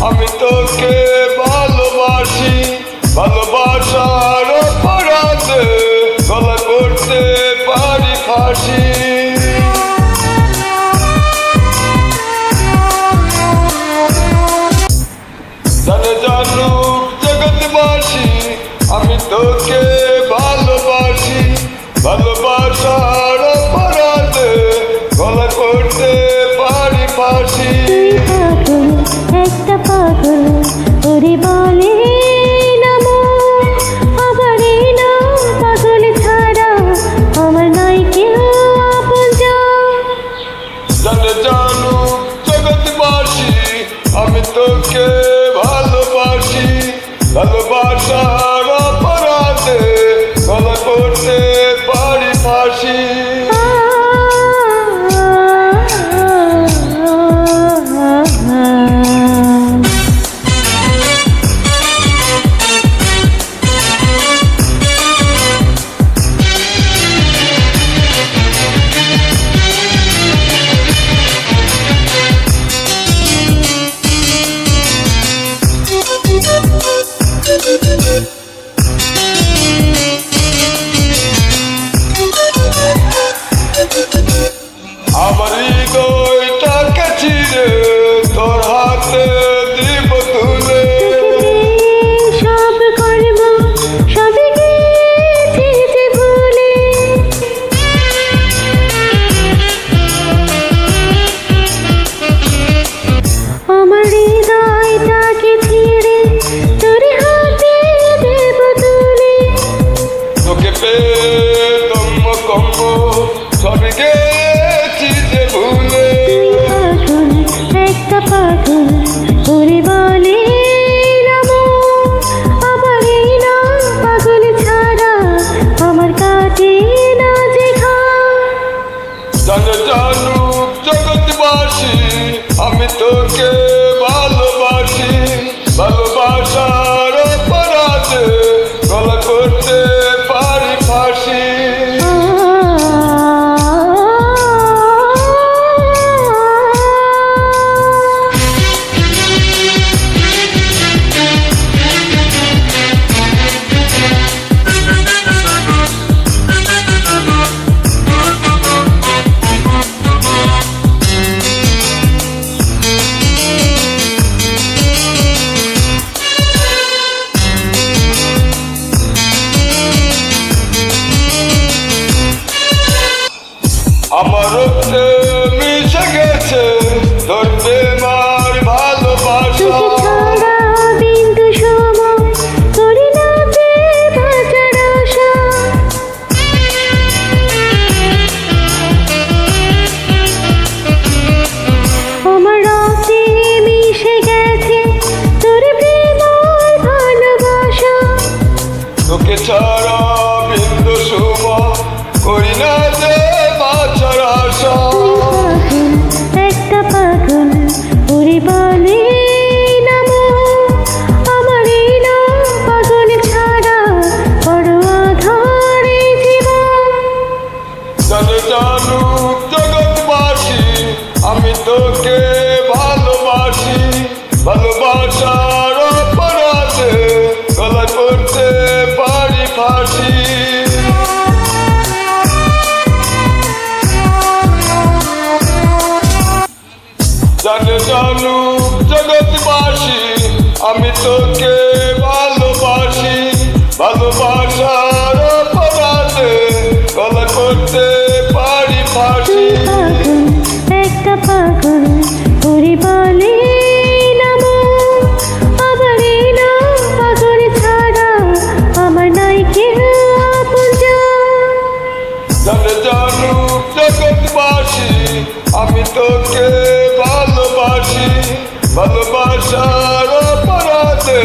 আমি তোকে ভালোবাসি, ভালোবাসার অপরাধে গলা করতে পারি ফাঁসি। জানে জানুক জগৎবাসী আমি তোকে ভালোবাসি, ভালোবাসার অপরাধে গলা করতে পারি ফাঁসি। একটা পাগল ওরে বলে নামো, আবার না পাগল ছাড়া আমার নাই কেউ আপনজন। জানে জানুক জগৎবাসী আমি তোকে ভালোবাসি, ভালোবাসার অপরাধে গলা করতে পারি ফাঁসি। আমার হৃদয়টাকে ছিঁড়ে তোর হাতে দিব তুলে, সব করব সবে গেছে ভুলে। আমার হৃদয়টাকে ছিঁড়ে তোর হাতে দেব তুলে। তোকে পেয়ে দম্ম কম্ব সবে গেছি যে ভুলে। পাগল একটা পাগল ওরে বলে নামো, আবার না পাগল ছাড়া আমার কাটে না যে ঘাম। জানে জানুক জগৎবাসী আমি তোকে ভালোবাসি, ভালোবাসার অপরাধে গলা করতে পারি ফাঁসি। আমার রক্তে মিশে গেছে তোর প্রেমার ভালোবাসা। ছাড়া বিন্দু সময় করি না যে বাঁচার আশা। আমার রক্তে মিশে গেছে তোর প্রেমার ভালোবাসা। তোকে ছাড়া বিন্দু সময় করি না যে বাঁচার আশা। একটা পাগল ওরে বলে নামো, আমার না পাগল ছাড়া বড় আধারে জীবন। জানে জানুক জগৎবাসী আমি তোকে ভালোবাসি, ভালোবাসার অপরাধে গলা করতে পারি ফাঁসি। জানে জানুক জগৎবাসী আমি তোকে ভালোবাসি, ভালোবাসার অপরাধে গলা করতে পারি ফাঁসি। একটা পাগল ওরে বলে নামো, আবার না পাগল ছাড়া আমার নাই কেউ আপনজন। জানে জানুক জগৎবাসী আমি তোকে ভালোবাসি, ভালোবাসার অপরাধে